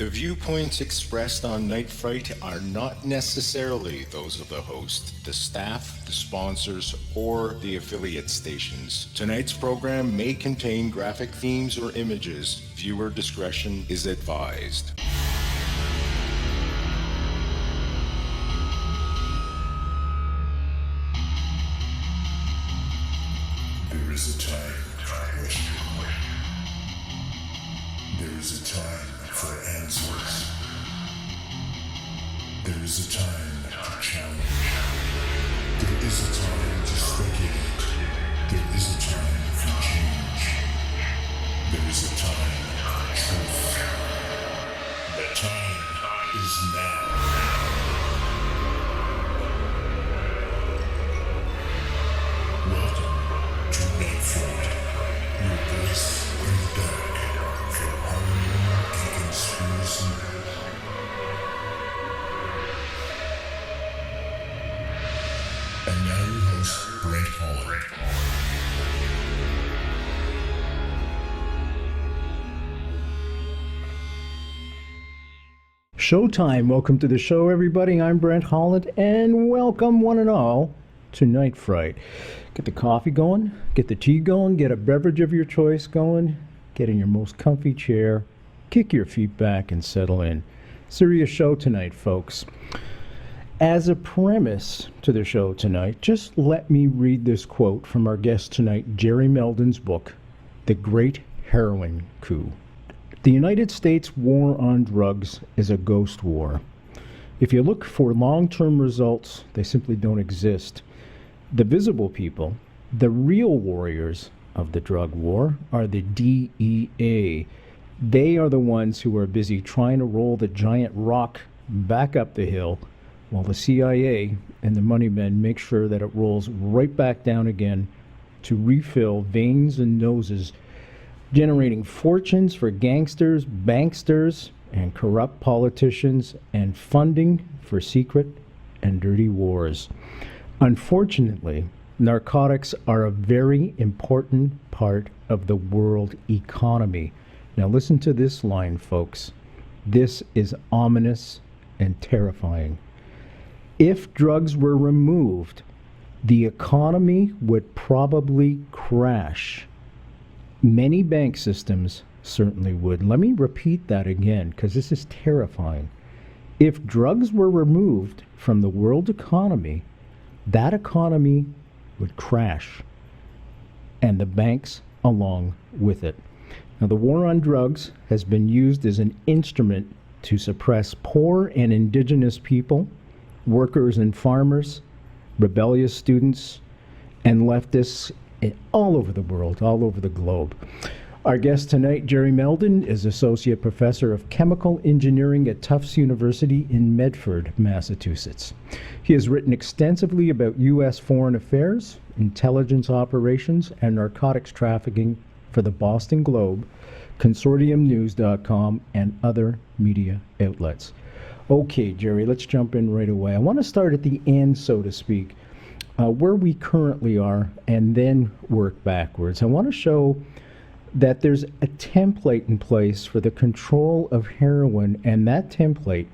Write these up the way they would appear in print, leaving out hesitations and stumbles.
The viewpoints expressed on Night Fright are not necessarily those of the host, the staff, the sponsors, or the affiliate stations. Tonight's program may contain graphic themes or images. Viewer discretion is advised. There is a time for question. There is a time for answers. There is a time to challenge. There is a time to speculate. There is a time for change. There is a time for truth. The time is now. Welcome to Night Fright, your voice in the dark for harmony and conspiracy. And now your host, Brent Holland. Showtime. Welcome to the show, everybody. I'm Brent Holland, and welcome one and all to Night Fright. Get the coffee going, get the tea going, get a beverage of your choice going, get in your most comfy chair, kick your feet back, and settle in. Serious show tonight, folks. As a premise to the show tonight, just let me read this quote from our guest tonight, Jerry Meldon's book, The Great Heroin Coup. The United States war on drugs is a ghost war. If you look for long-term results, they simply don't exist. The visible people, the real warriors of the drug war, are the DEA. They are the ones who are busy trying to roll the giant rock back up the hill, while the CIA and the money men make sure that it rolls right back down again to refill veins and noses, generating fortunes for gangsters, banksters, and corrupt politicians, and funding for secret and dirty wars. Unfortunately, narcotics are a very important part of the world economy. Now listen to this line, folks. This is ominous and terrifying. If drugs were removed, the economy would probably crash. Many bank systems certainly would. Let me repeat that again, because this is terrifying. If drugs were removed from the world economy, that economy would crash, and the banks along with it. Now, the war on drugs has been used as an instrument to suppress poor and indigenous people, workers and farmers, rebellious students, and leftists all over the world, all over the globe. Our guest tonight, Jerry Meldon, is Associate Professor of Chemical Engineering at Tufts University in Medford, Massachusetts. He has written extensively about U.S. foreign affairs, intelligence operations, and narcotics trafficking for the Boston Globe, ConsortiumNews.com, and other media outlets. Okay, Jerry, let's jump in right away. I want to start at the end, so to speak, where we currently are, and then work backwards. I want to show that there's a template in place for the control of heroin, and that template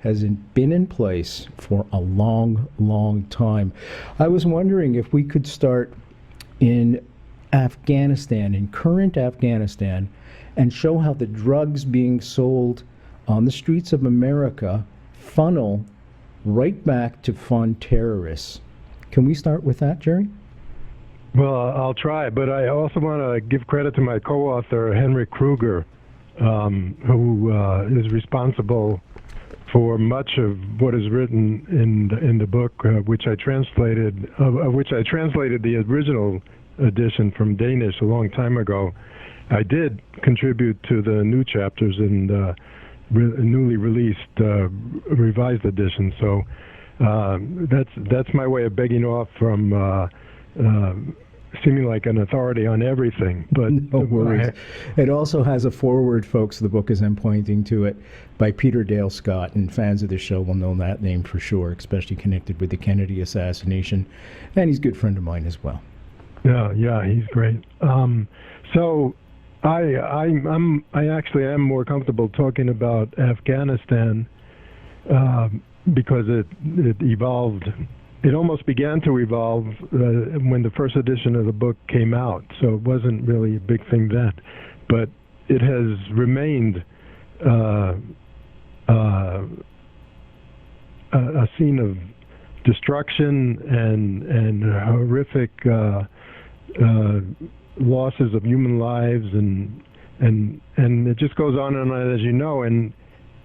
has been in place for a long, long time. I was wondering if we could start in Afghanistan, in current Afghanistan, and show how the drugs being sold on the streets of America funnel right back to fund terrorists. Can we start with that, Jerry? Well, I'll try, but I also want to give credit to my co-author, Henry Kruger, who is responsible for much of what is written in the book, which I translated, the original edition from Danish a long time ago. I did contribute to the new chapters in the newly released revised edition. So that's my way of begging off from seeming like an authority on everything. But no worries. It also has a foreword, folks. The book is I'm pointing to it, by Peter Dale Scott, and fans of the show will know that name for sure, especially connected with the Kennedy assassination, and he's a good friend of mine as well. Yeah, he's great. So I actually am more comfortable talking about Afghanistan because it evolved. It almost began to evolve when the first edition of the book came out, so it wasn't really a big thing then. But it has remained a scene of destruction and horrific losses of human lives, and it just goes on and on, as you know. And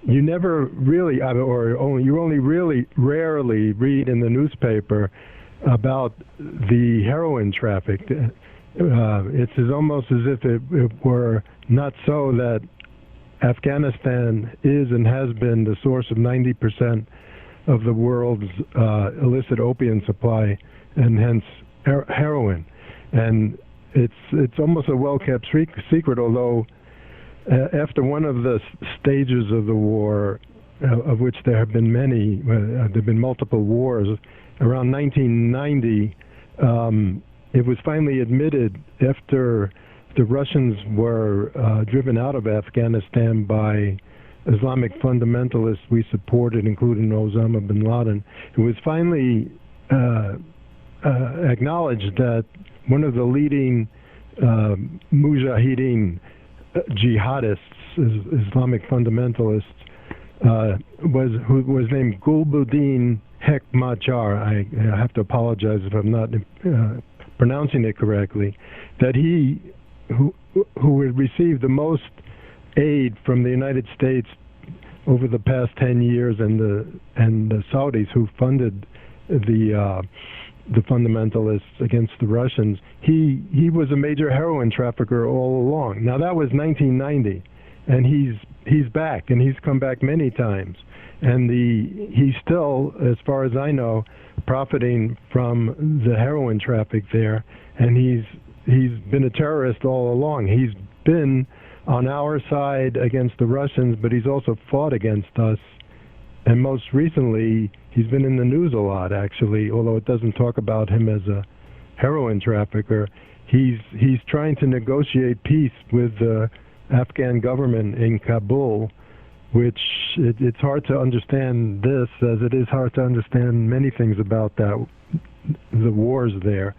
you never really, you only really rarely read in the newspaper about the heroin traffic. It's almost as if it were not so that Afghanistan is and has been the source of 90% of the world's illicit opium supply, and hence heroin. And it's almost a well-kept secret, although after one of the stages of the war, of which there have been many, there have been multiple wars, around 1990, it was finally admitted after the Russians were driven out of Afghanistan by Islamic fundamentalists we supported, including Osama bin Laden. It was finally acknowledged that one of the leading mujahideen jihadists, Islamic fundamentalists, who was named Gulbuddin Hekmatyar. I have to apologize if I'm not pronouncing it correctly. That who had received the most aid from the United States over the past 10 years, and the Saudis who funded the fundamentalists against the Russians, he was a major heroin trafficker all along. Now that was 1990, and he's back, and he's come back many times, and he's still, as far as I know, profiting from the heroin traffic there, and he's been a terrorist all along. He's been on our side against the Russians, but he's also fought against us. And most recently, he's been in the news a lot, actually, although it doesn't talk about him as a heroin trafficker. He's trying to negotiate peace with the Afghan government in Kabul, which it's hard to understand this, as it is hard to understand many things about the wars there.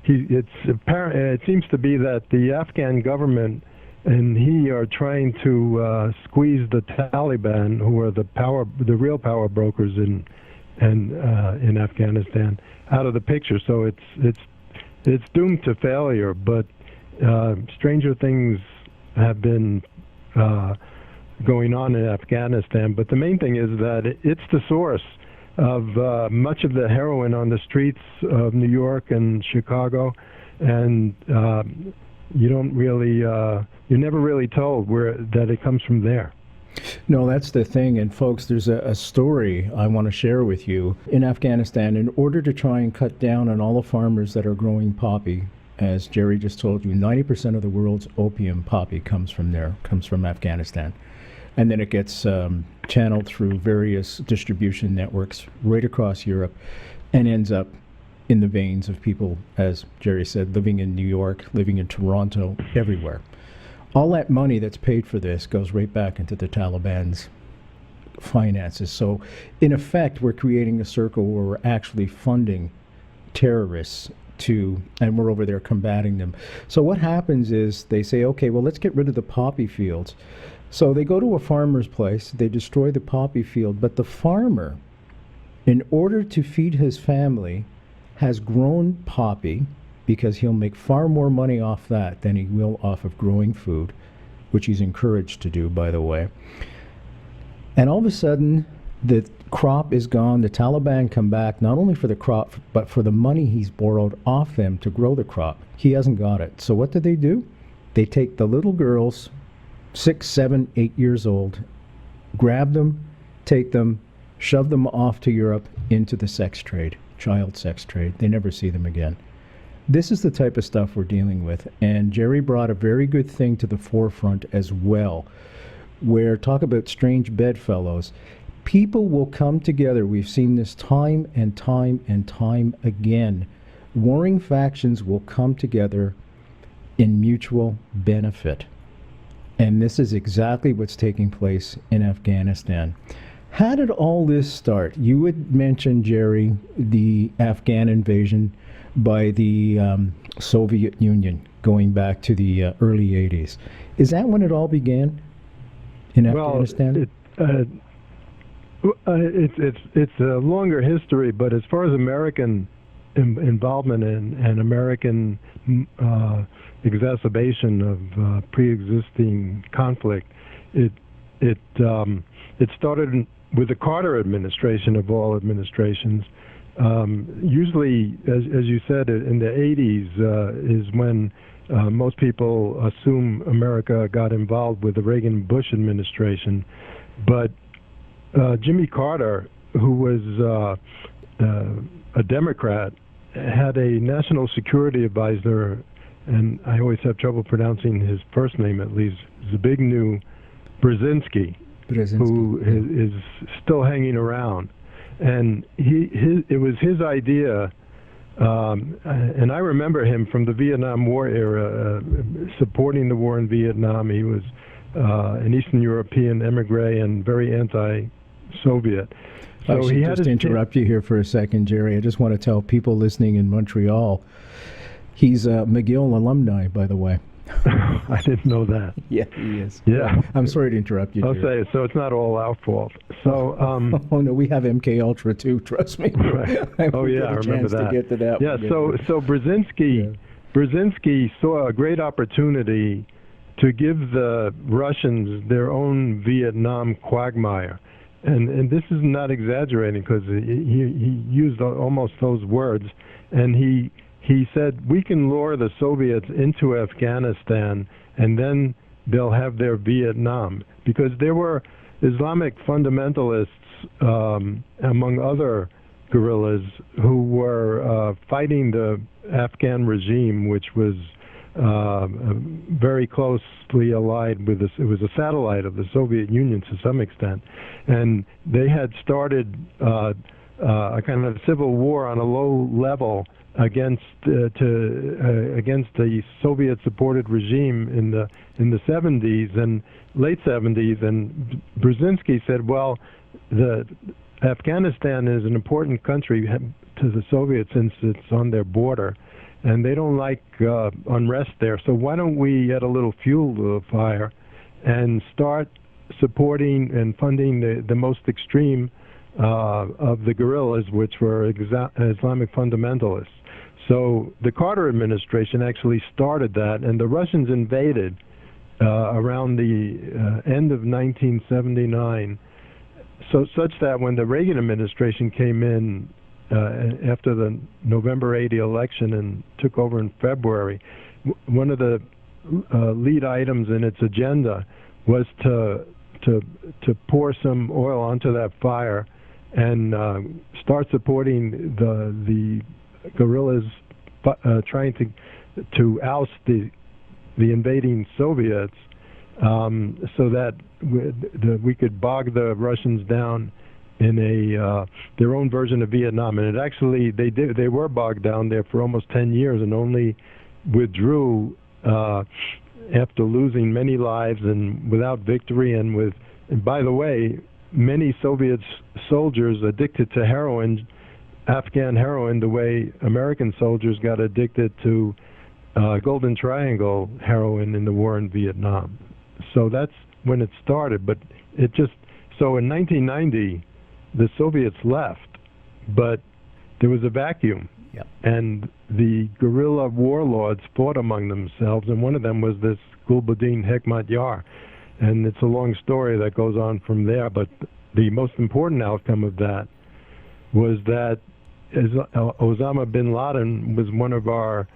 It seems to be that the Afghan government and he are trying to squeeze the Taliban, who are the real power brokers in Afghanistan, out of the picture. So it's doomed to failure. But stranger things have been going on in Afghanistan. But the main thing is that it's the source of much of the heroin on the streets of New York and Chicago, and you're never really told that it comes from there. No, that's the thing. And folks, there's a story I want to share with you. In Afghanistan, in order to try and cut down on all the farmers that are growing poppy, as Jerry just told you, 90% of the world's opium poppy comes from there, comes from Afghanistan. And then it gets channeled through various distribution networks right across Europe and ends up in the veins of people, as Jerry said, living in New York, living in Toronto, everywhere. All that money that's paid for this goes right back into the Taliban's finances. So, in effect, we're creating a circle where we're actually funding terrorists and we're over there combating them. So what happens is they say, okay, well, let's get rid of the poppy fields. So they go to a farmer's place, they destroy the poppy field, but the farmer, in order to feed his family, has grown poppy, because he'll make far more money off that than he will off of growing food, which he's encouraged to do, by the way. And all of a sudden, the crop is gone. The Taliban come back, not only for the crop, but for the money he's borrowed off them to grow the crop. He hasn't got it. So what do? They take the little girls, 6, 7, 8 years old, grab them, take them, shove them off to Europe into the sex trade, child sex trade. They never see them again. This is the type of stuff we're dealing with. And Jerry brought a very good thing to the forefront as well, where, talk about strange bedfellows. People will come together. We've seen this time and time and time again. Warring factions will come together in mutual benefit. And this is exactly what's taking place in Afghanistan. How did all this start? You had mentioned, Jerry, the Afghan invasion by the Soviet Union going back to the early 80s. Is that when it all began in Afghanistan? It's a longer history, but as far as American involvement and American exacerbation of pre-existing conflict, it started with the Carter administration of all administrations. Usually, as you said, in the 80s is when most people assume America got involved with the Reagan-Bush administration. But Jimmy Carter, who was a Democrat, had a national security advisor, and I always have trouble pronouncing his first name at least, Zbigniew Brzezinski, who is still hanging around. And it was his idea, and I remember him from the Vietnam War era, supporting the war in Vietnam. He was an Eastern European emigre and very anti-Soviet. So I should just interrupt you here for a second, Jerry. I just want to tell people listening in Montreal, he's a McGill alumni, by the way. I didn't know that. Yeah, he is. Yeah. I'm sorry to interrupt you, I'll Jerry. say, so it's not all our fault. So, oh no, we have MK Ultra too. Trust me. Right. Oh yeah, I remember that. To get to that yeah. So Brzezinski saw a great opportunity to give the Russians their own Vietnam quagmire, and this is not exaggerating because he used almost those words, and he said, we can lure the Soviets into Afghanistan and then they'll have their Vietnam. Because there were Islamic fundamentalists, among other guerrillas, who were fighting the Afghan regime, which was very closely allied with it was a satellite of the Soviet Union to some extent. And they had started a kind of civil war on a low level against the Soviet-supported regime in the 70s and late 70s, and Brzezinski said, well, the Afghanistan is an important country to the Soviets since it's on their border, and they don't like unrest there. So why don't we add a little fuel to the fire and start supporting and funding the most extreme of the guerrillas, which were Islamic fundamentalists. So the Carter administration actually started that, and the Russians invaded around the end of 1979, so such that when the Reagan administration came in after the November 80 election and took over in February, one of the lead items in its agenda was to pour some oil onto that fire and start supporting the guerrillas trying to oust the invading Soviets, so that we could bog the Russians down in their own version of Vietnam. And it actually they were bogged down there for almost 10 years and only withdrew after losing many lives and without victory, and by the way, many Soviet soldiers addicted to heroin, Afghan heroin, the way American soldiers got addicted to Golden Triangle heroin in the war in Vietnam. So that's when it started. But so in 1990, the Soviets left, but there was a vacuum. Yep. And the guerrilla warlords fought among themselves, and one of them was this Gulbuddin Hekmat Yar. And it's a long story that goes on from there, but the most important outcome of that was that Osama bin Laden was one of our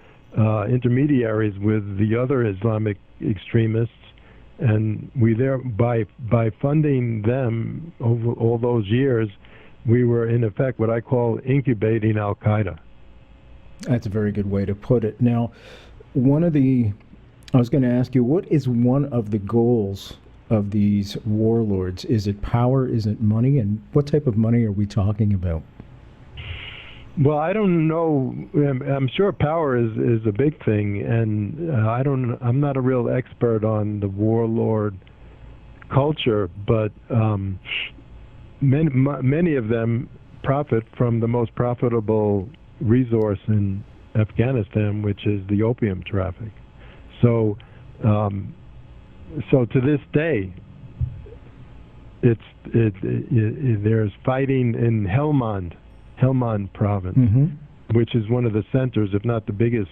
intermediaries with the other Islamic extremists, and by funding them over all those years, we were in effect what I call incubating Al-Qaeda. That's a very good way to put it. Now, I was going to ask you, what is one of the goals of these warlords? Is it power? Is it money? And what type of money are we talking about? Well, I don't know. I'm sure power is a big thing, and I'm not a real expert on the warlord culture, but many of them profit from the most profitable resource in Afghanistan, which is the opium traffic. So, to this day, there's fighting in Helmand province, Mm-hmm. which is one of the centers, if not the biggest,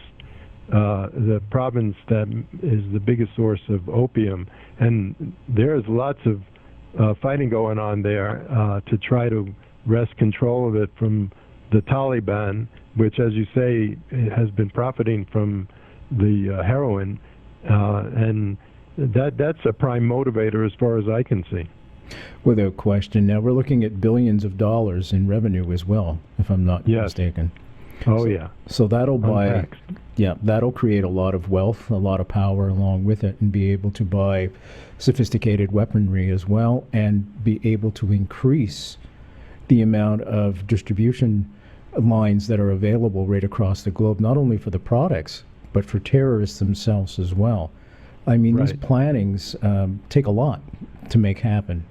the province that is the biggest source of opium. And there's lots of fighting going on there to try to wrest control of it from the Taliban, which, as you say, has been profiting from the heroin. And that's a prime motivator as far as I can see. Without question. Now, we're looking at billions of dollars in revenue as well, if I'm not mistaken. Oh, yeah. So that'll Untaxed. that'll create a lot of wealth, a lot of power along with it, and be able to buy sophisticated weaponry as well, and be able to increase the amount of distribution lines that are available right across the globe, not only for the products, but for terrorists themselves as well. I mean, these Right. plannings take a lot to make happen.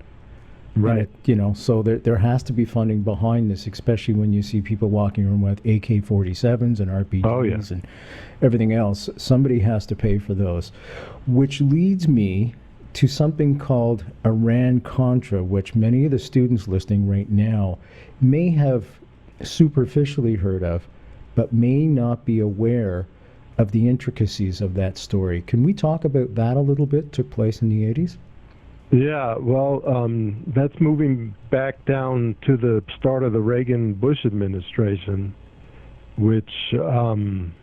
Right. And so there has to be funding behind this, especially when you see people walking around with AK-47s and RPGs Oh, yeah. and everything else. Somebody has to pay for those, which leads me to something called Iran-Contra, which many of the students listening right now may have superficially heard of, but may not be aware of the intricacies of that story. Can we talk about that a little bit? Took place in the 80s? Yeah, well, that's moving back down to the start of the Reagan-Bush administration, which came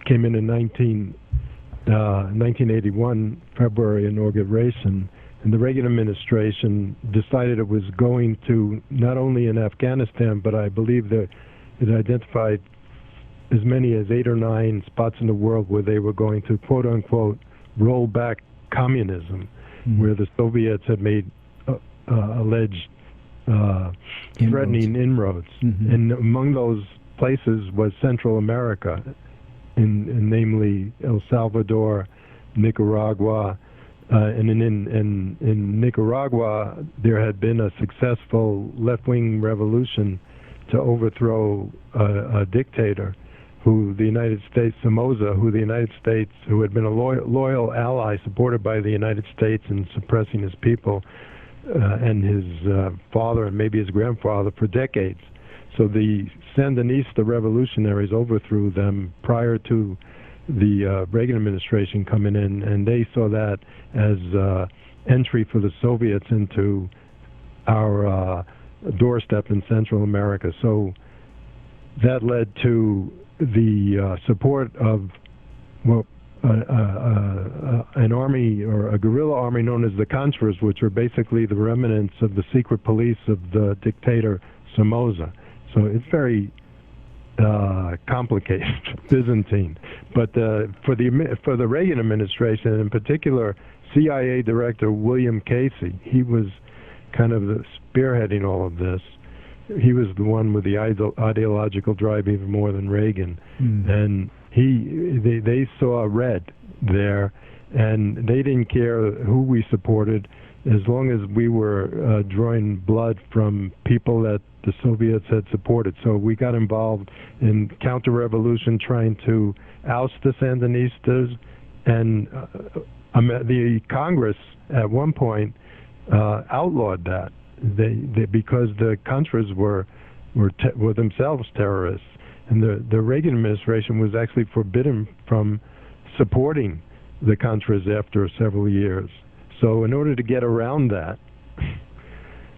in 1981, February inauguration. And the Reagan administration decided it was going to, not only in Afghanistan, but I believe that it identified as many as 8 or 9 spots in the world where they were going to, quote-unquote, roll back communism, where the Soviets had made alleged threatening inroads. Mm-hmm. And among those places was Central America, namely El Salvador, Nicaragua, and in Nicaragua there had been a successful left-wing revolution to overthrow a dictator who the United States, Somoza, who had been a loyal ally supported by the United States in suppressing his people and his father and maybe his grandfather for decades. So the Sandinista revolutionaries overthrew them prior to the Reagan administration coming in, and they saw that as entry for the Soviets into our doorstep in Central America. So that led to the support of an army or a guerrilla army known as the Contras, which are basically the remnants of the secret police of the dictator Somoza. So it's very complicated, Byzantine. But for the Reagan administration, in particular, CIA Director William Casey, he was kind of spearheading all of this. He was the one with the ideological drive even more than Reagan, and they saw red there, and they didn't care who we supported as long as we were drawing blood from people that the Soviets had supported. So we got involved in counter-revolution, trying to oust the Sandinistas, and the Congress at one point outlawed that. They because the Contras were themselves terrorists, and the Reagan administration was actually forbidden from supporting the Contras after several years. So in order to get around that,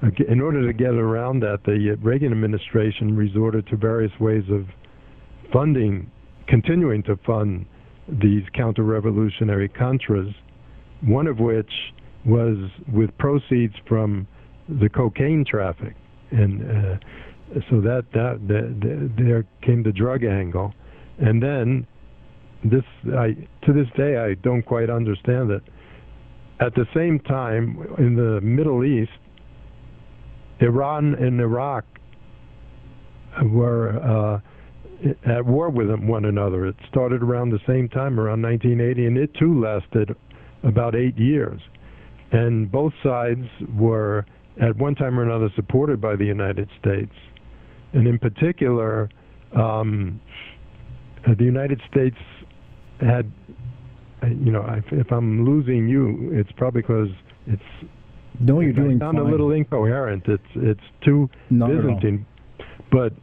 the Reagan administration resorted to various ways of continuing to fund these counter-revolutionary Contras, one of which was with proceeds from the cocaine traffic, and so that there came the drug angle, and then to this day I don't quite understand it. At the same time, in the Middle East, Iran and Iraq were at war with one another. It started around the same time, around 1980, and it too lasted about 8 years. And both sides were, at one time or another, supported by the United States. And in particular, the United States had, if I'm losing you, it's probably because it's. No, you're doing fine. fine. A little incoherent. It's too Not Byzantine, but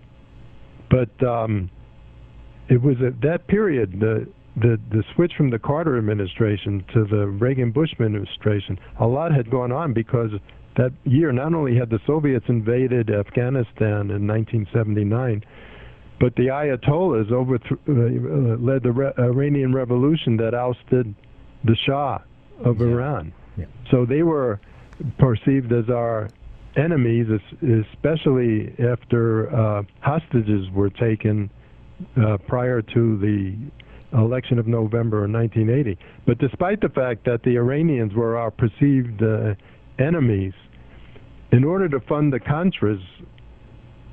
it was at that period the switch from the Carter administration to the Reagan-Bush administration. A lot had gone on because that year not only had the Soviets invaded Afghanistan in 1979, but the Ayatollahs led the Iranian Revolution that ousted the Shah of Iran. Yeah. So they were perceived as our enemies, especially after hostages were taken prior to the election of November of 1980. But despite the fact that the Iranians were our perceived enemies, in order to fund the Contras,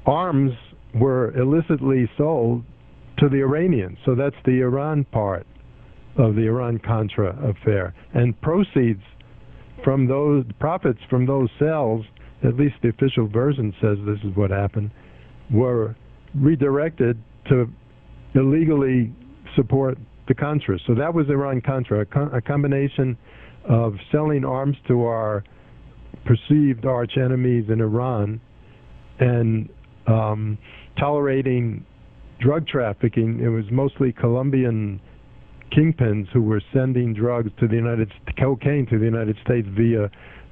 arms were illicitly sold to the Iranians. So that's the Iran part of the Iran-Contra affair. And proceeds from those, profits from those sales, at least the official version says this is what happened, were redirected to illegally support the Contras. So that was Iran-Contra, a combination of selling arms to our perceived arch enemies in Iran and tolerating drug trafficking. It was mostly Colombian kingpins who were sending drugs to the cocaine to the United States via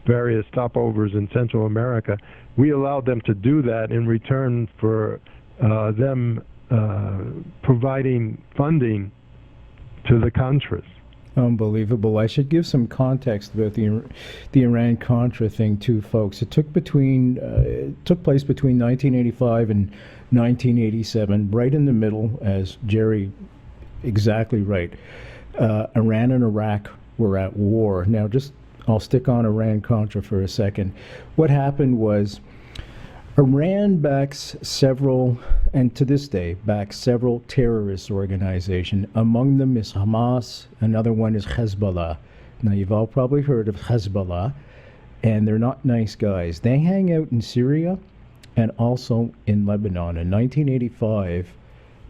various stopovers in Central America. We allowed them to do that in return for them providing funding to the Contras. Unbelievable. I should give some context about the Iran-Contra thing too, folks. It took place between 1985 and 1987, right in the middle, as Jerry exactly right. Iran and Iraq were at war. Now, I'll stick on Iran-Contra for a second. What happened was Iran backs several, and to this day, backs several terrorist organizations. Among them is Hamas, another one is Hezbollah. Now, you've all probably heard of Hezbollah, and they're not nice guys. They hang out in Syria and also in Lebanon. In 1985,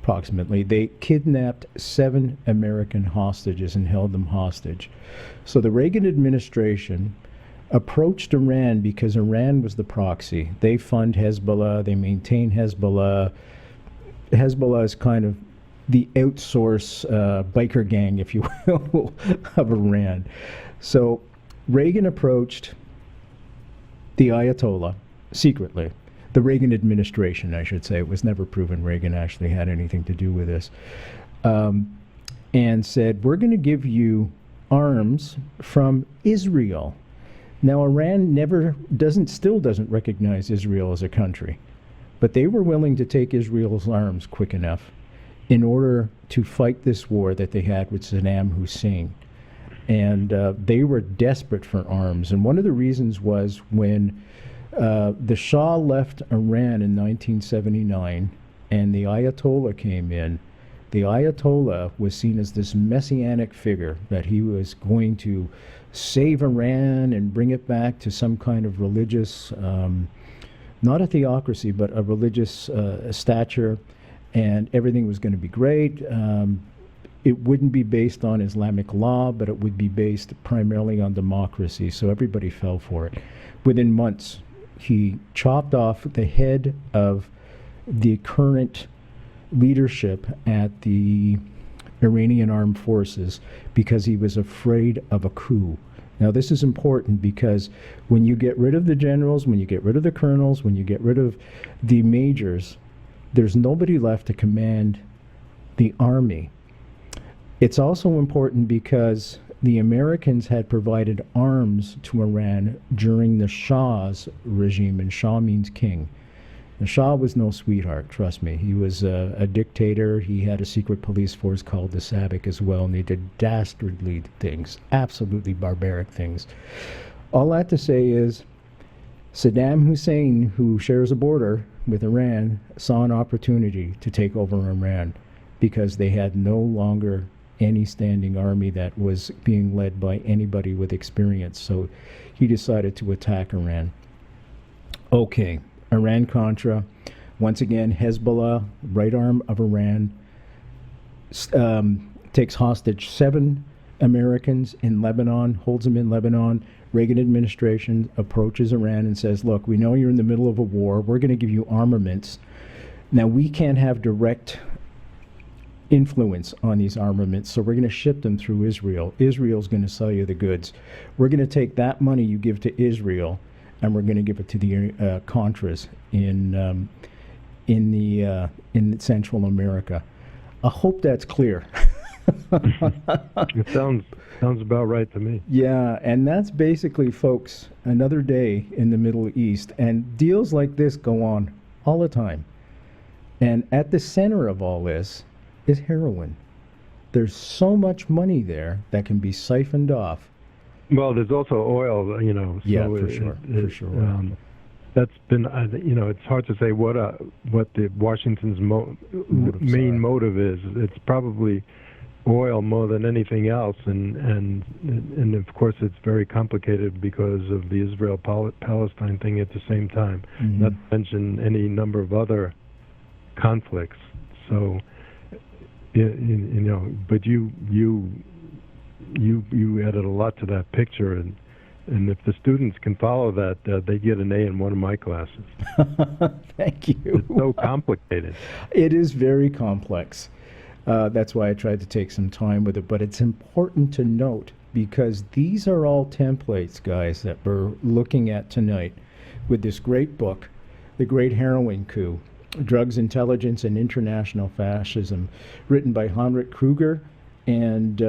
approximately, they kidnapped 7 American hostages and held them hostage. So the Reagan administration approached Iran because Iran was the proxy. They fund Hezbollah, they maintain Hezbollah. Hezbollah is kind of the outsource biker gang, if you will, of Iran. So Reagan approached the Ayatollah secretly. The Reagan administration, I should say. It was never proven Reagan actually had anything to do with this. And said, we're going to give you arms from Israel. Now, Iran still doesn't recognize Israel as a country, but they were willing to take Israel's arms quick enough in order to fight this war that they had with Saddam Hussein. And they were desperate for arms. And one of the reasons was when the Shah left Iran in 1979 and the Ayatollah came in, the Ayatollah was seen as this messianic figure, that he was going to save Iran and bring it back to some kind of religious, not a theocracy, but a religious stature, and everything was going to be great. It wouldn't be based on Islamic law, but it would be based primarily on democracy, so everybody fell for it. Within months, he chopped off the head of the current leadership at the Iranian armed forces because he was afraid of a coup. Now, this is important because when you get rid of the generals, when you get rid of the colonels, when you get rid of the majors, there's nobody left to command the army. It's also important because the Americans had provided arms to Iran during the Shah's regime, and Shah means king. The Shah was no sweetheart, trust me. He was a dictator. He had a secret police force called the SABIC as well, and they did dastardly things, absolutely barbaric things. All that to say is, Saddam Hussein, who shares a border with Iran, saw an opportunity to take over Iran because they had no longer any standing army that was being led by anybody with experience. So he decided to attack Iran. Okay, Iran-Contra. Once again, Hezbollah, right arm of Iran, takes hostage 7 Americans in Lebanon, holds them in Lebanon. Reagan administration approaches Iran and says, look, we know you're in the middle of a war. We're going to give you armaments. Now, we can't have direct influence on these armaments, so we're going to ship them through Israel. Israel's going to sell you the goods. We're going to take that money you give to Israel, and we're going to give it to the Contras in Central America. I hope that's clear. It sounds about right to me. Yeah, and that's basically, folks, another day in the Middle East. And deals like this go on all the time. And at the center of all this is heroin. There's so much money there that can be siphoned off. Well, there's also oil, you know. So yeah, for sure. That's been, you know, it's hard to say what the Washington's main motive is. It's probably oil more than anything else, and of course it's very complicated because of the Israel-Palestine thing at the same time. Mm-hmm. Not to mention any number of other conflicts. So, you know, but you added a lot to that picture, and if the students can follow that, they get an A in one of my classes. Thank you. It's so complicated. It is very complex. That's why I tried to take some time with it. But it's important to note, because these are all templates, guys, that we're looking at tonight with this great book, The Great Heroin Coup, Drugs, Intelligence, and International Fascism, written by Heinrich Kruger and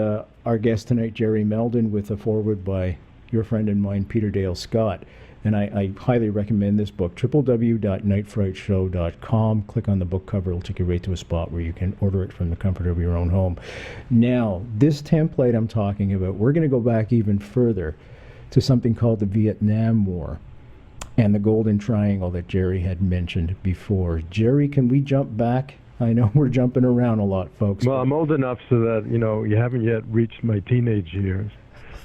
our guest tonight, Jerry Meldon, with a foreword by your friend and mine, Peter Dale Scott. And I highly recommend this book, www.nightfrightshow.com. Click on the book cover. It'll take you right to a spot where you can order it from the comfort of your own home. Now, this template I'm talking about, we're going to go back even further to something called the Vietnam War and the Golden Triangle that Jerry had mentioned before. Jerry, can we jump back? I know we're jumping around a lot, folks. Well, I'm old enough so that, you know, you haven't yet reached my teenage years.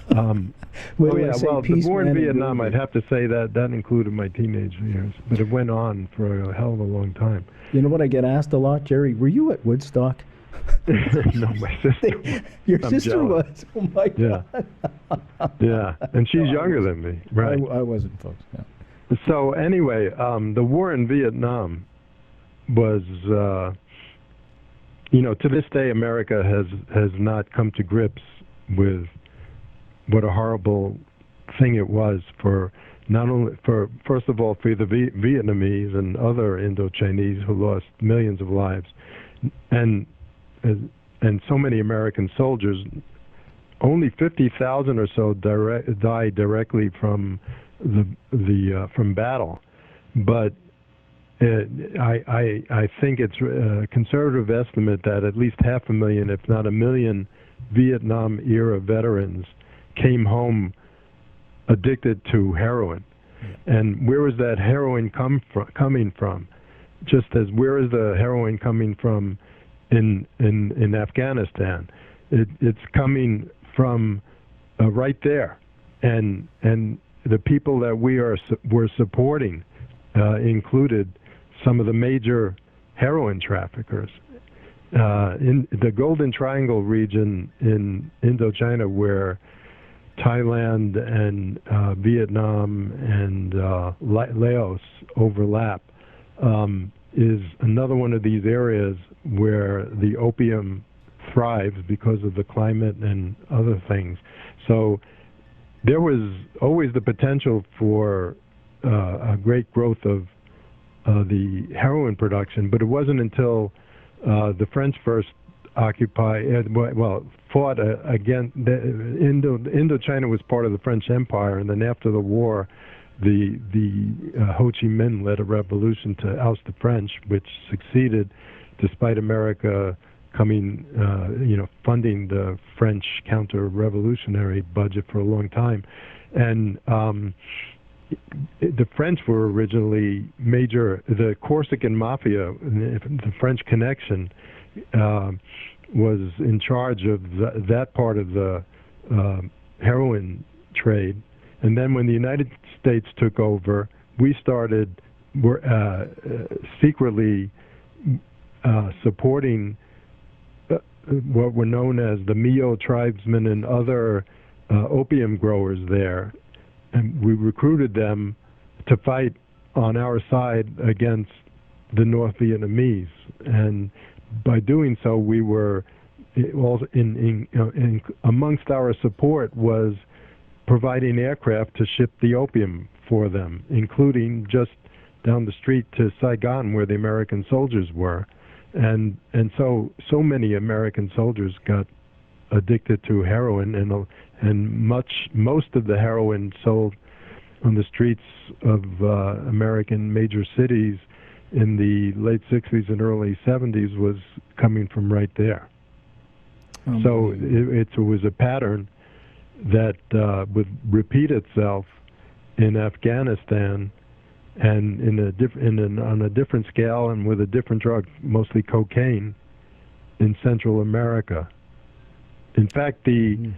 The war in Vietnam, I'd have to say that included my teenage years, but it went on for a hell of a long time. You know what I get asked a lot, Jerry? Were you at Woodstock? No, my sister. Your sister was? Oh, my God. Yeah, and she's younger than me. Right. I wasn't, folks. Yeah. So anyway, the war in Vietnam was, you know, to this day, America has not come to grips with what a horrible thing it was for not only for, first of all, for the Vietnamese and other Indo-Chinese who lost millions of lives, and so many American soldiers. Only 50,000 or so died directly from from battle, but I think it's a conservative estimate that at least 500,000, if not 1 million, Vietnam-era veterans came home addicted to heroin. And where is that heroin coming from? Just as where is the heroin coming from in Afghanistan? It's coming from right there. And the people that we're supporting included some of the major heroin traffickers. In the Golden Triangle region in Indochina, where Thailand and Vietnam and Laos overlap, is another one of these areas where the opium thrives because of the climate and other things. So there was always the potential for a great growth of the heroin production, but it wasn't until the French first fought against Indochina was part of the French Empire, and then after the war, the Ho Chi Minh led a revolution to oust the French, which succeeded, despite America funding the French counter-revolutionary budget for a long time, and the French were originally the Corsican Mafia, the French connection, was in charge of that part of the heroin trade. And then when the United States took over, we started secretly supporting what were known as the Mio tribesmen and other opium growers there. And we recruited them to fight on our side against the North Vietnamese. And by doing so, we were amongst our support was providing aircraft to ship the opium for them, including just down the street to Saigon, where the American soldiers were. And so many American soldiers got addicted to heroin, and most of the heroin sold on the streets of American major cities in the late 60s and early 70s was coming from right there. So it was a pattern that would repeat itself in Afghanistan, and on a different scale and with a different drug, mostly cocaine, in Central America. In fact, the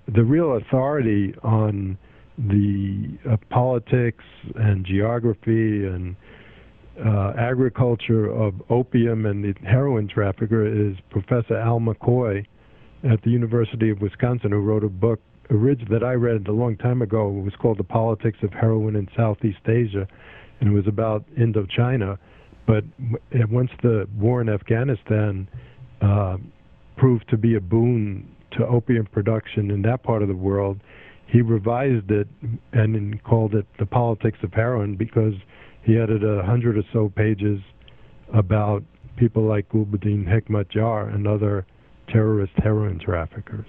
real authority on the politics and geography and agriculture of opium and the heroin trafficker is Professor Al McCoy at the University of Wisconsin, who wrote a book that I read a long time ago. It was called The Politics of Heroin in Southeast Asia, and it was about Indochina. But once the war in Afghanistan proved to be a boon to opium production in that part of the world, he revised it and called it The Politics of Heroin, because he added 100 or so pages about people like Gulbuddin Hekmatyar and other terrorist heroin traffickers.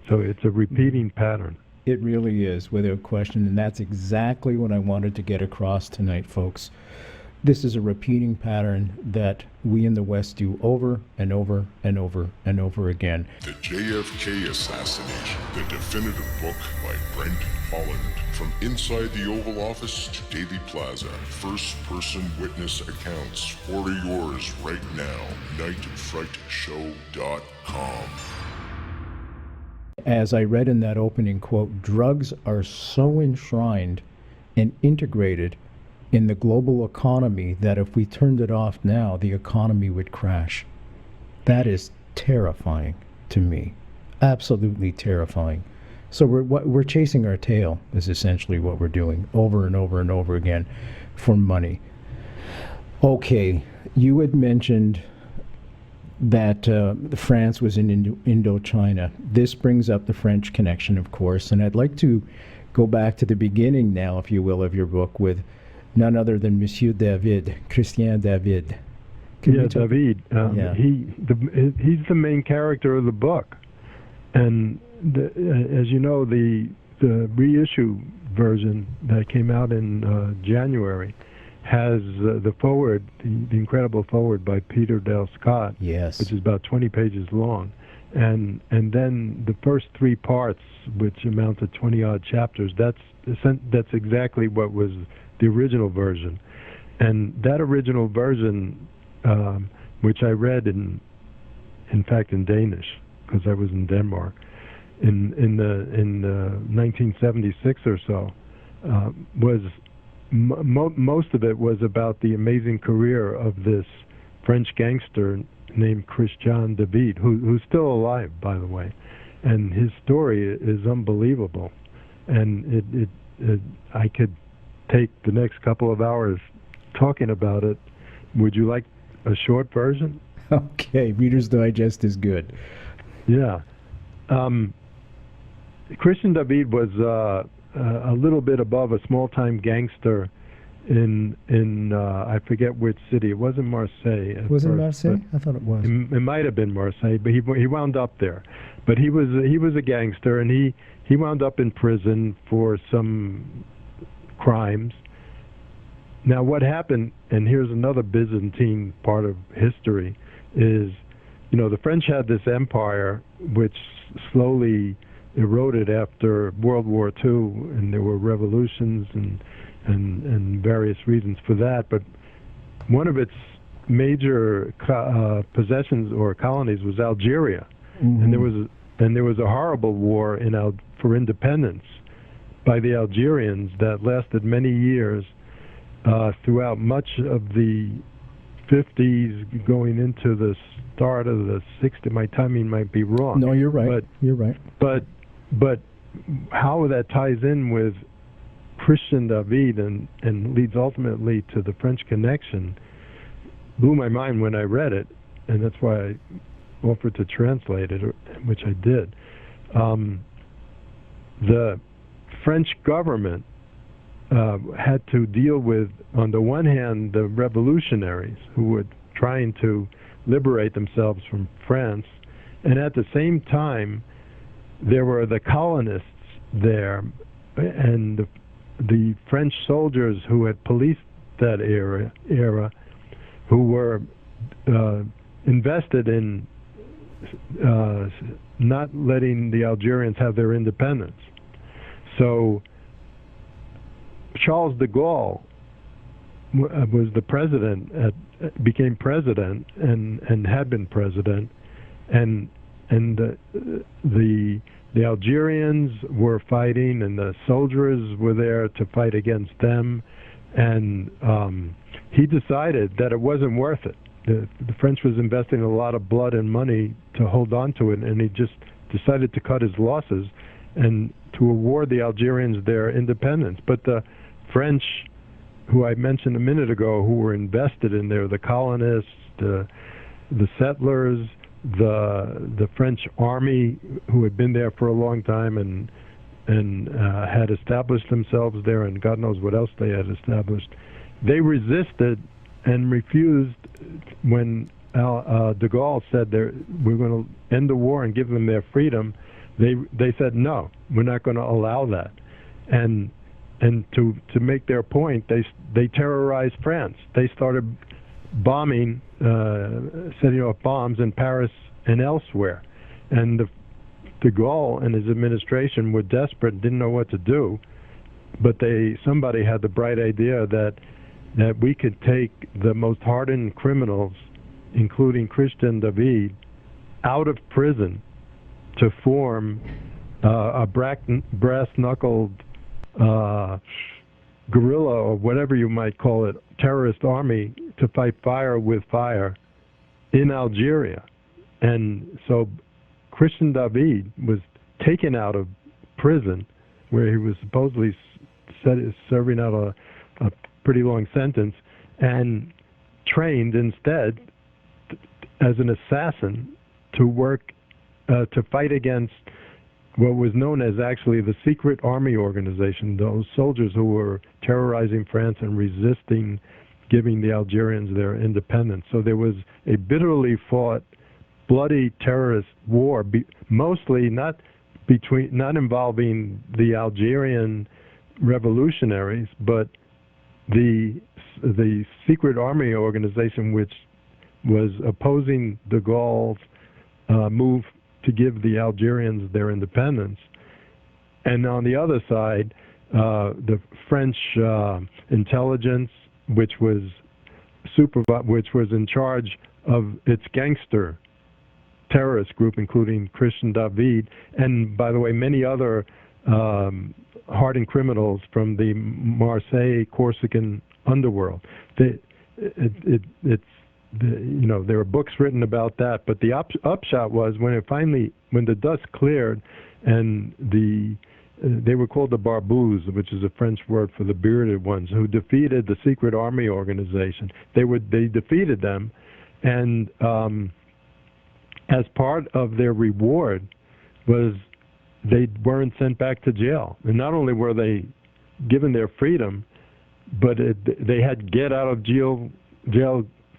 So it's a repeating pattern. It really is, without question, and that's exactly what I wanted to get across tonight, folks. This is a repeating pattern that we in the West do over and over and over and over again. The JFK Assassination, the definitive book by Brent Holland. From inside the Oval Office to Dealey Plaza, first-person witness accounts. Order yours right now. nightfrightshow.com. As I read in that opening quote, drugs are so enshrined and integrated in the global economy that if we turned it off now, the economy would crash. That is terrifying to me. Absolutely terrifying. So we're chasing our tail is essentially what we're doing over and over and over again for money. Okay, you had mentioned that France was in Indochina. This brings up the French connection, of course, and I'd like to go back to the beginning now, if you will, of your book with none other than Monsieur David, Christian David. David. He's the main character of the book, and as you know, the reissue version that came out in January has the forward, the incredible forward by Peter Dale Scott, yes, which is about 20 pages long, and then the first three parts, which amount to 20-odd chapters. That's exactly what was the original version, and that original version, which I read in fact in Danish, because I was in Denmark in 1976 or so, was most of it was about the amazing career of this French gangster named Christian David, who's still alive, by the way, and his story is unbelievable, and I could take the next couple of hours talking about it. Would you like a short version? Okay, Reader's Digest is good. Yeah. Christian David was a little bit above a small-time gangster in I forget which city. It wasn't Marseille. Was it Marseille? I thought it was. It might have been Marseille, but he wound up there. But he was a gangster, and he wound up in prison for some crimes. Now, what happened, and here's another Byzantine part of history, is, the French had this empire which slowly eroded after World War II, and there were revolutions and various reasons for that. But one of its major possessions or colonies was Algeria, and there was a horrible war for independence by the Algerians that lasted many years throughout much of the 50s, going into the start of the 60s. My timing might be wrong. No, you're right. You're right. But how that ties in with Christian David and leads ultimately to the French Connection blew my mind when I read it, and that's why I offered to translate it, which I did. The French government had to deal with, on the one hand, the revolutionaries who were trying to liberate themselves from France, and at the same time, there were the colonists there, and the French soldiers who had policed that era who were invested in not letting the Algerians have their independence. So Charles de Gaulle was the president, became president, and had been president, and the Algerians were fighting, and the soldiers were there to fight against them, and he decided that it wasn't worth it. The French was investing a lot of blood and money to hold on to it, and he just decided to cut his losses and to award the Algerians their independence. But the French, who I mentioned a minute ago, who were invested in there, the colonists, the settlers, the French army, who had been there for a long time and had established themselves there, and God knows what else they had established, they resisted and refused when de Gaulle said we're going to end the war and give them their freedom. They said, no, we're not going to allow that. And to make their point, they terrorized France. They started bombing, setting off bombs in Paris and elsewhere. And de Gaulle and his administration were desperate, didn't know what to do. But somebody had the bright idea that we could take the most hardened criminals, including Christian David, out of prison to form a brass-knuckled guerrilla, or whatever you might call it, terrorist army to fight fire with fire in Algeria. And so Christian David was taken out of prison, where he was supposedly serving out a pretty long sentence, and trained instead as an assassin to work to fight against what was known as actually the secret army organization, those soldiers who were terrorizing France and resisting giving the Algerians their independence. So there was a bitterly fought, bloody terrorist war, mostly not involving the Algerian revolutionaries, but the secret army organization, which was opposing de Gaulle's move to give the Algerians their independence. And on the other side, the French intelligence, which was in charge of its gangster terrorist group, including Christian David, and by the way, many other hardened criminals from the Marseille Corsican underworld. There were books written about that, but the upshot was when the dust cleared, and they were called the Barbouz, which is a French word for the bearded ones, who defeated the secret army organization. They defeated them, and as part of their reward was they weren't sent back to jail. And not only were they given their freedom, but they had get out of jail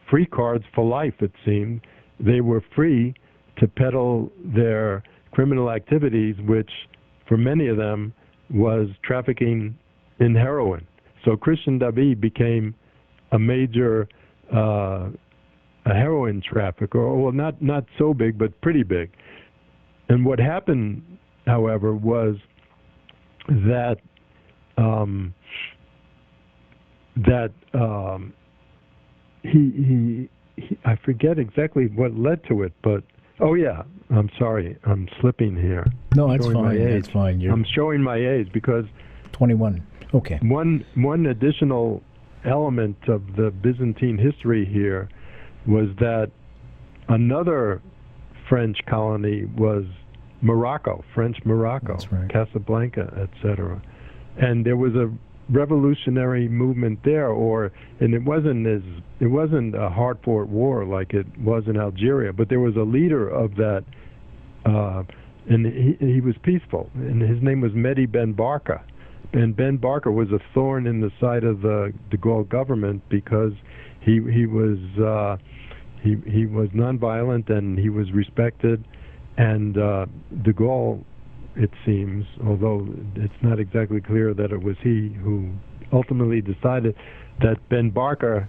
free cards for life, it seemed. They were free to peddle their criminal activities, which for many of them was trafficking in heroin. So Christian David became a major a heroin trafficker, well, not so big, but pretty big. And what happened however, was that he I forget exactly what led to it, but oh yeah, I'm sorry, I'm slipping here. No, that's Showing my fine. age. That's fine. I'm showing my age because 21. Okay. one additional element of the Byzantine history here was that another French colony was Morocco, French Morocco, That's right. Casablanca, etc. And there was a revolutionary movement there, and it wasn't a hard-fought war like it was in Algeria, but there was a leader of that, and he was peaceful, and his name was Mehdi Ben Barka. And Ben Barka was a thorn in the side of the de Gaulle government because he was nonviolent and he was respected, and de Gaulle, it seems, although it's not exactly clear that it was he who ultimately decided that Ben Barka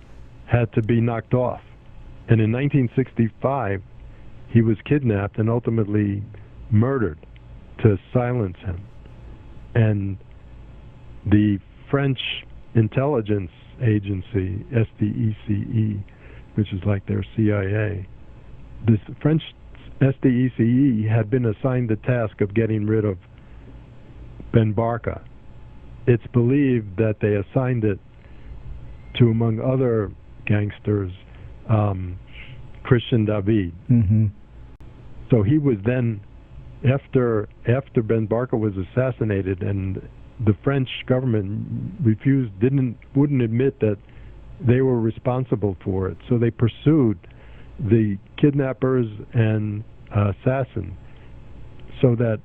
had to be knocked off. And in 1965, he was kidnapped and ultimately murdered to silence him. And the French intelligence agency, SDECE, which is like their CIA, this French SDECE had been assigned the task of getting rid of Ben Barka. It's believed that they assigned it to, among other gangsters, Christian David. Mm-hmm. So he was then, after Ben Barka was assassinated, and the French government wouldn't admit that they were responsible for it. So they pursued the kidnappers and assassin, so that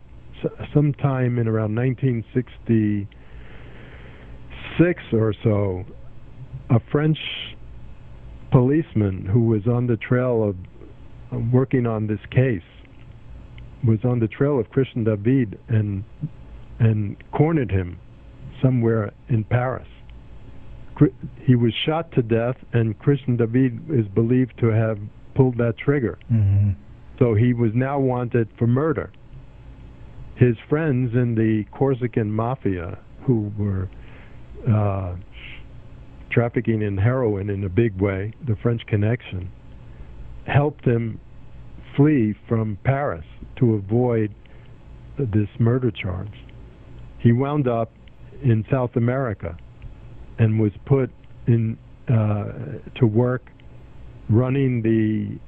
sometime in around 1966 or so, a French policeman who was on the trail of working on this case was on the trail of Christian David and cornered him somewhere in Paris. He was shot to death, and Christian David is believed to have pulled that trigger. Mm-hmm. So he was now wanted for murder. His friends in the Corsican mafia, who were trafficking in heroin in a big way, the French connection, helped him flee from Paris to avoid this murder charge. He wound up in South America and was put in to work running the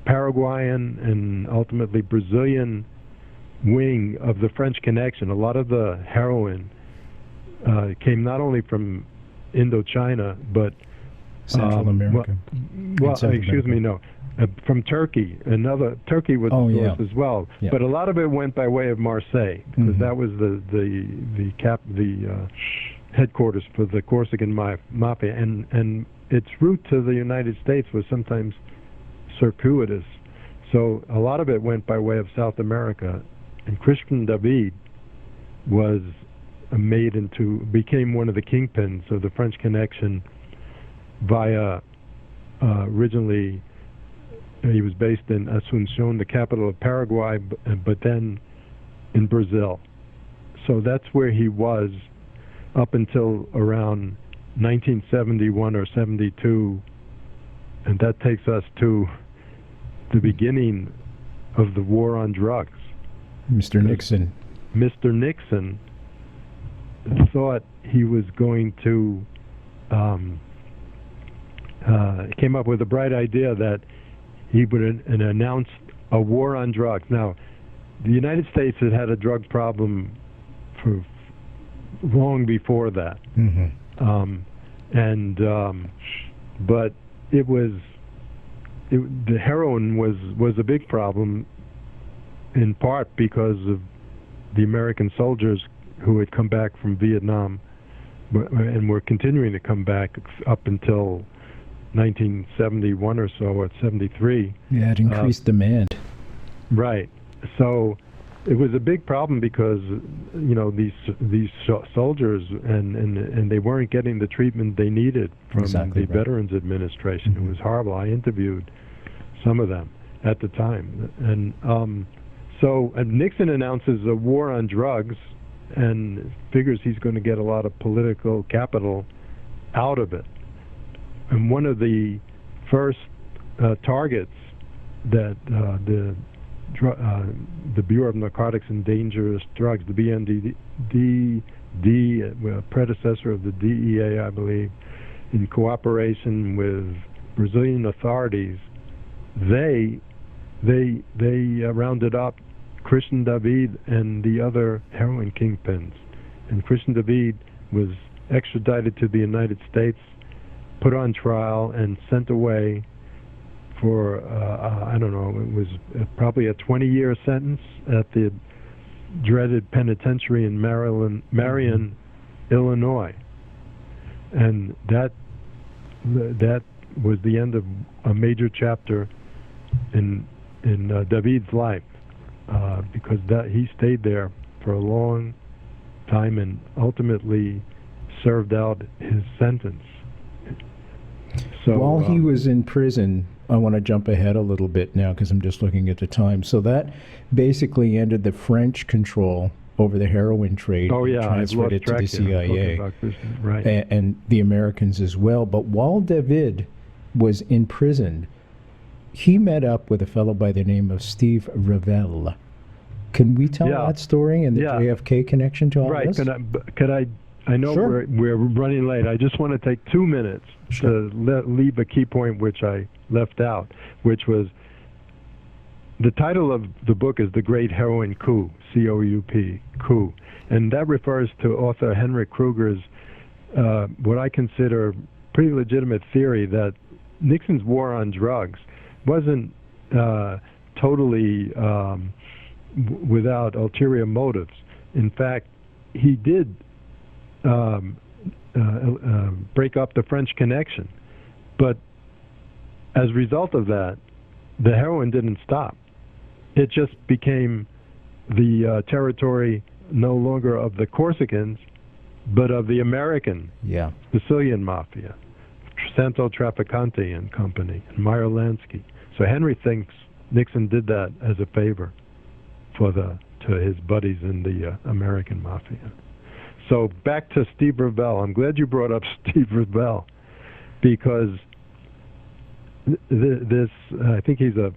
Paraguayan and ultimately Brazilian wing of the French connection. A lot of the heroin came not only from Indochina, but Central America. From Turkey. Turkey was the source as well. Yeah. But a lot of it went by way of Marseille, because that was the headquarters for the Corsican mafia, and its route to the United States was sometimes circuitous. So a lot of it went by way of South America, and Christian David became one of the kingpins of the French connection via originally he was based in Asunción, the capital of Paraguay, but then in Brazil. So that's where he was up until around 1971 or 72, and that takes us to the beginning of the war on drugs. Mr. Nixon. Mr. Nixon thought he was going to came up with a bright idea that he would announce a war on drugs. Now, the United States had a drug problem for long before that. Mm-hmm. But the heroin was a big problem, in part because of the American soldiers who had come back from Vietnam and were continuing to come back up until 1971 or so, or 73. Yeah, it increased demand. Right. So it was a big problem because these soldiers and they weren't getting the treatment they needed from the Veterans Administration. Mm-hmm. It was horrible. I interviewed some of them, at the time. And so Nixon announces a war on drugs and figures he's going to get a lot of political capital out of it. And one of the first targets that the Bureau of Narcotics and Dangerous Drugs, the BND, predecessor of the DEA, I believe, in cooperation with Brazilian authorities, they rounded up Christian David and the other heroin kingpins. And Christian David was extradited to the United States, put on trial, and sent away for, I don't know, it was probably a 20-year sentence at the dreaded penitentiary in Marion, Illinois. And that was the end of a major chapter in David's life, because he stayed there for a long time and ultimately served out his sentence. So while he was in prison, I want to jump ahead a little bit now because I'm just looking at the time. So that basically ended the French control over the heroin trade. Oh yeah, transferred it to the CIA, right? And the Americans as well. But while David was in prison, he met up with a fellow by the name of Steve Revell. Can we tell that story and the JFK connection to all this? Could I know Sure. we're running late. I just want to take 2 minutes to leave a key point which I left out, which was the title of the book is The Great Heroin Coup, C-O-U-P, coup. And that refers to author Henrik Kruger's, what I consider pretty legitimate theory that Nixon's war on drugs wasn't totally without ulterior motives. In fact, he did break up the French connection. But as a result of that, the heroin didn't stop. It just became the territory no longer of the Corsicans, but of the American Sicilian Mafia, Santo Trafficante and Company, and Meyer Lansky. So Henry thinks Nixon did that as a favor to his buddies in the American Mafia. So back to Steve Revell. I'm glad you brought up Steve Revell, because this I think he's a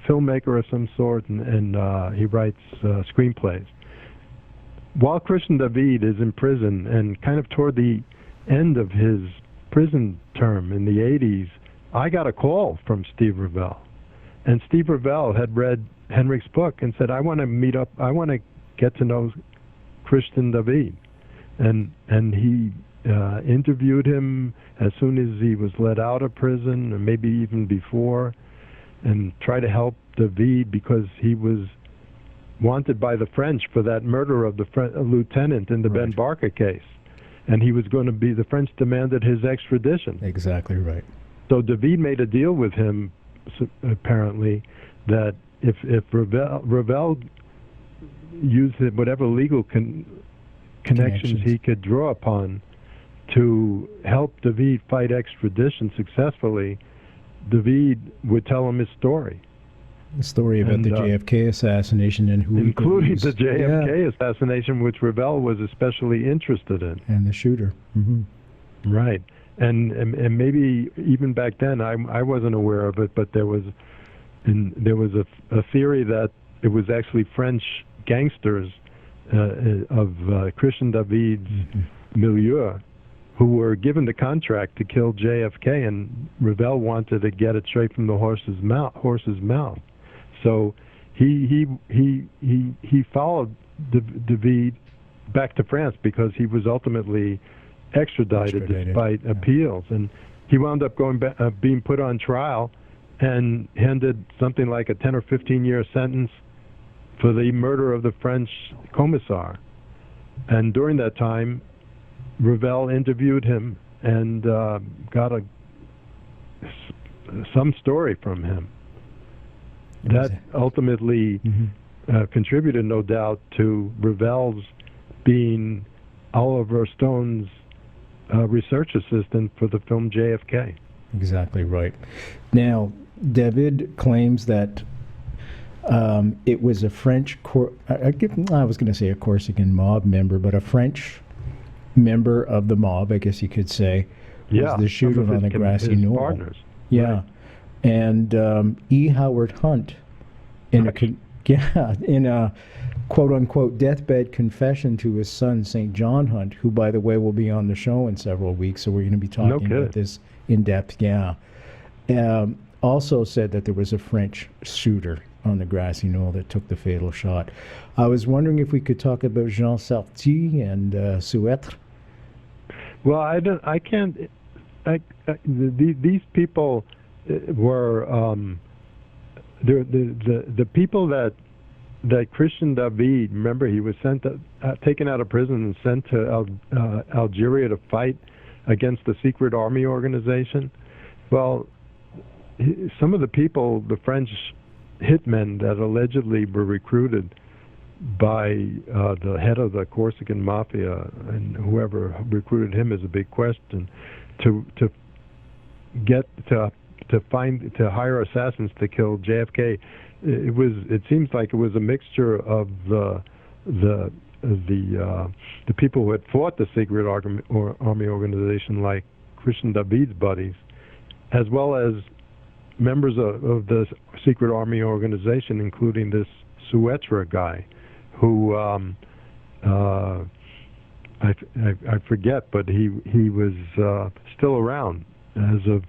filmmaker of some sort, and he writes screenplays. While Christian David is in prison and kind of toward the end of his prison term in the 80s, I got a call from Steve Revell. And Steve Revell had read Henrik's book and said, I want to meet up, I want to get to know Christian David. And he interviewed him as soon as he was let out of prison, or maybe even before, and tried to help David because he was wanted by the French for that murder of the lieutenant in the Ben Barker case. And he was going to be, the French demanded his extradition. Exactly right. So David made a deal with him, apparently, that if Revell used whatever legal connections he could draw upon to help David fight extradition successfully, David would tell him his story. The story about the JFK assassination and who including the JFK assassination, which Revell was especially interested in. And the shooter. Mm-hmm. Right. And maybe even back then, I wasn't aware of it, but there was a theory that it was actually French gangsters of Christian David's milieu who were given the contract to kill JFK, and Revell wanted to get it straight from the horse's mouth. So he followed David back to France because he was ultimately extradited despite appeals, and he wound up being put on trial and handed something like a 10 or 15 year sentence for the murder of the French commissar. And during that time, Revell interviewed him and got some story from him. That ultimately contributed, no doubt, to Revell's being Oliver Stone's research assistant for the film JFK. Exactly right. Now, David claims that it was a French, I was going to say a Corsican mob member, but a French member of the mob, I guess you could say, was the shooter on the Grassy Knoll. Partners. Yeah. Right. And E. Howard Hunt, in a quote-unquote deathbed confession to his son, St. John Hunt, who, by the way, will be on the show in several weeks, so we're going to be talking about this in depth, also said that there was a French shooter on the Grassy Knoll that took the fatal shot. I was wondering if we could talk about Jean Sarty and Souetre. Well, these people were the people that Christian David. Remember, he was taken out of prison and sent to Algeria to fight against the secret army organization. Well, some of the people, the French hitmen that allegedly were recruited by the head of the Corsican mafia, and whoever recruited him is a big question, to hire assassins to kill JFK. It seems like it was a mixture of the people who had fought the secret army organization, like Christian David's buddies, as well as members of the secret army organization, including this Souetre guy, who I forget, but he was still around as of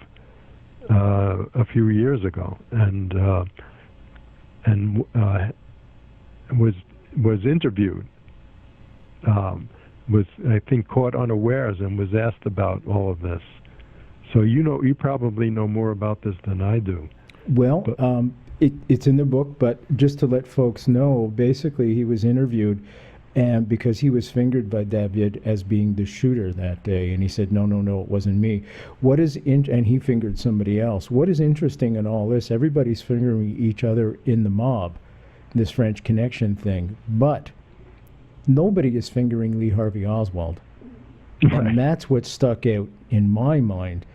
a few years ago, and was interviewed, was, I think, caught unawares and was asked about all of this. So you probably know more about this than I do. Well, it's in the book, but just to let folks know, basically he was interviewed, and because he was fingered by David as being the shooter that day, and he said, no, it wasn't me. And he fingered somebody else. What is interesting in all this, everybody's fingering each other in the mob, this French connection thing, but nobody is fingering Lee Harvey Oswald. Right. And that's what stuck out in my mind.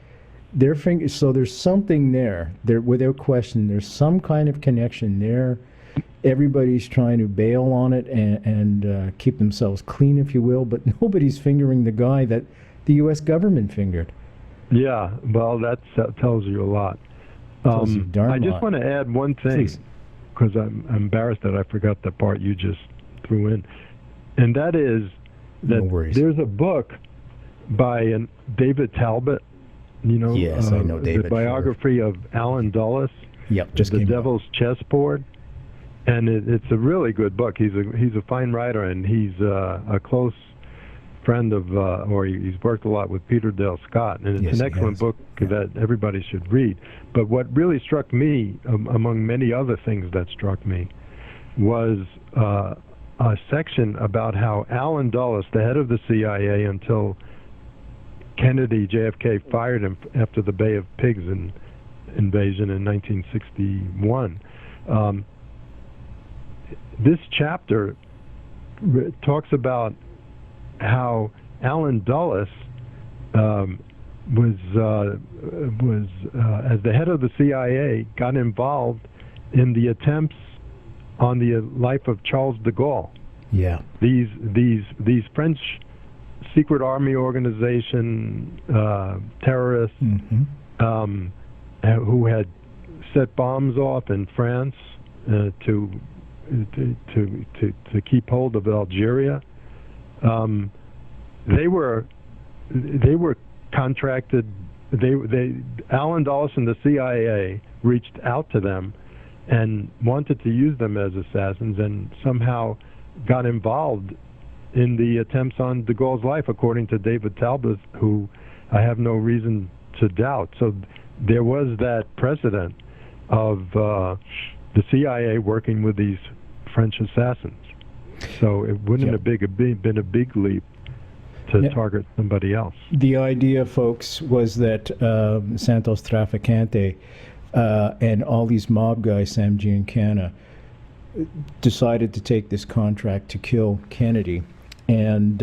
So there's something there, without question. There's some kind of connection there. Everybody's trying to bail on it and keep themselves clean, if you will, but nobody's fingering the guy that the U.S. government fingered. Yeah, well, that tells you a lot. I just want to add one thing, because I'm embarrassed that I forgot the part you just threw in, and that is that there's a book by David Talbot. Yes, I know David. The biography of Alan Dulles. Yep, just The Devil's Chessboard, and it's a really good book. He's a fine writer, and he's a close friend of, or he's worked a lot with Peter Dale Scott, and it's an excellent book that everybody should read. But what really struck me, among many other things that struck me, was a section about how Alan Dulles, the head of the CIA until JFK fired him after the Bay of Pigs invasion in 1961. This chapter talks about how Alan Dulles was as the head of the CIA, got involved in the attempts on the life of Charles de Gaulle. Yeah, these French secret army organization terrorists who had set bombs off in France to keep hold of Algeria. They were contracted. Alan Dulles and the CIA reached out to them and wanted to use them as assassins, and somehow got involved in the attempts on de Gaulle's life, according to David Talbot, who I have no reason to doubt. So there was that precedent of the CIA working with these French assassins. So it wouldn't have been a big leap to target somebody else. The idea, folks, was that Santos Traficante and all these mob guys, Sam Giancana, decided to take this contract to kill Kennedy. And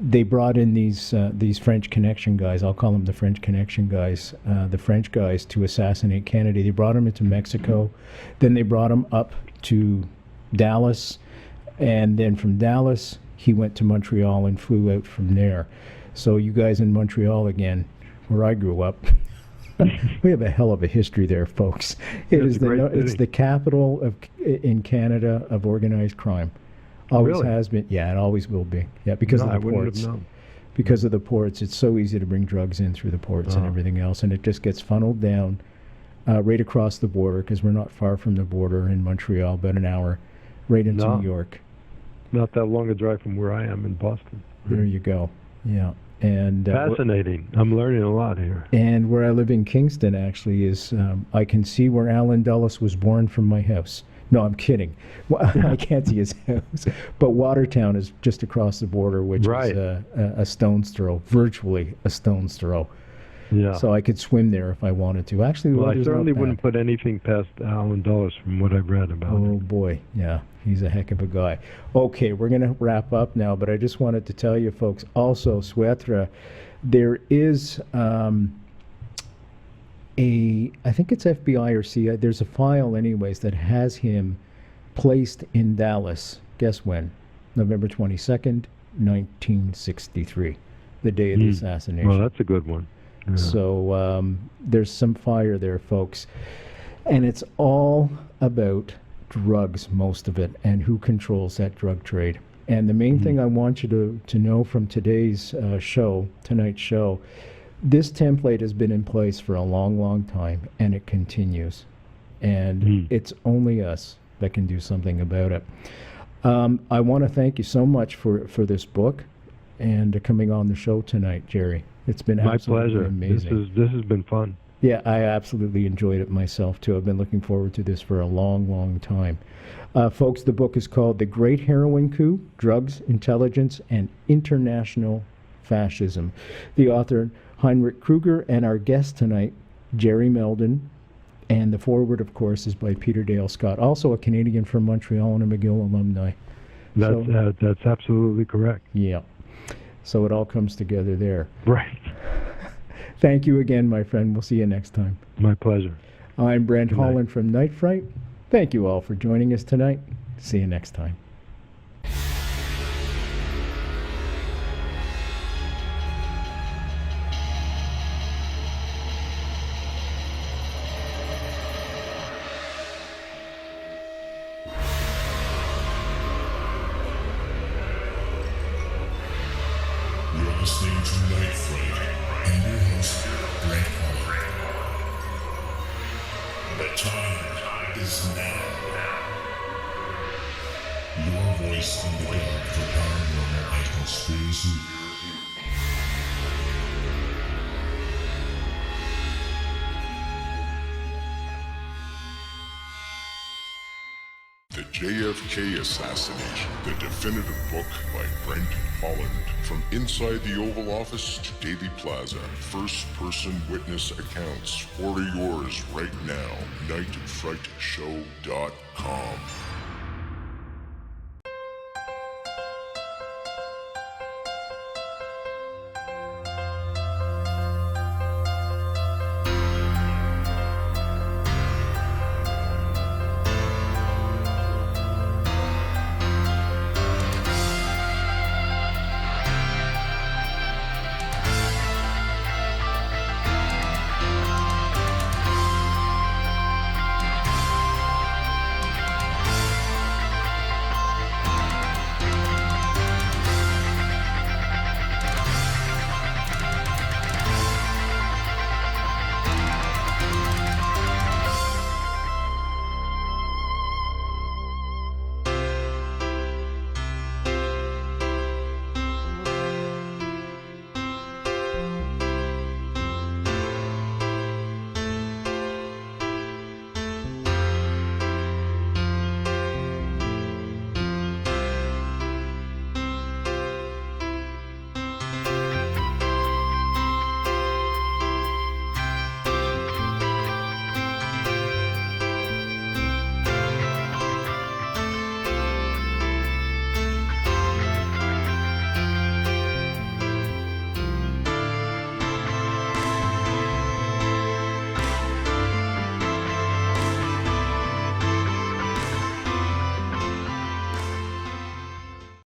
they brought in these French Connection guys. I'll call them the French Connection guys. The French guys to assassinate Kennedy. They brought him into Mexico, then they brought him up to Dallas, and then from Dallas he went to Montreal and flew out from there. So you guys in Montreal again, where I grew up. We have a hell of a history there, folks. It's the capital of in Canada of organized crime. Always Really? has been. Yeah, it always will be. Yeah, because of the I wouldn't ports. have known. Because of the ports, it's so easy to bring drugs in through the ports and everything else, and it just gets funneled down right across the border, because we're not far from the border in Montreal, about an hour, right into New York. Not that long a drive from where I am in Boston. There you go. Yeah. And fascinating. I'm learning a lot here. And where I live in Kingston, actually, is I can see where Alan Dulles was born from my house. No, I'm kidding. Well, I can't see his house. But Watertown is just across the border, which is a stone's throw, virtually a stone's throw. Yeah. So I could swim there if I wanted to. Actually, well, I certainly wouldn't put anything past Alan Dulles from what I've read about him. Oh, boy. Yeah, he's a heck of a guy. Okay, we're going to wrap up now, but I just wanted to tell you, folks, also, Suetra, there is I think it's FBI or CIA, there's a file anyways that has him placed in Dallas. Guess when? November 22nd, 1963, the day of the assassination. Well, that's a good one. Yeah. So there's some fire there, folks. And it's all about drugs, most of it, and who controls that drug trade. And the main thing I want you to know from today's tonight's show, this template has been in place for a long, long time, and it continues. And it's only us that can do something about it. I want to thank you so much for this book and coming on the show tonight, Jerry. It's been my absolutely pleasure. amazing. This has been fun. Yeah, I absolutely enjoyed it myself, too. I've been looking forward to this for a long, long time. Folks, the book is called The Great Heroin Coup, Drugs, Intelligence, and International Fascism. The author, Heinrich Kruger, and our guest tonight, Jerry Meldon. And the foreword, of course, is by Peter Dale Scott, also a Canadian from Montreal and a McGill alumni. That's absolutely correct. Yeah. So it all comes together there. Right. Thank you again, my friend. We'll see you next time. My pleasure. I'm Brent Good night. Holland from Night Fright. Thank you all for joining us tonight. See you next time. You're listening to Night Fright and your host, Brent Holland. The time is now. Your voice in the dark for paranormal and conspiracy. The JFK Assassination, the definitive book by Brent Holland. From inside the Oval Office to Dealey Plaza, first-person witness accounts. Order yours right now, nightfrightshow.com.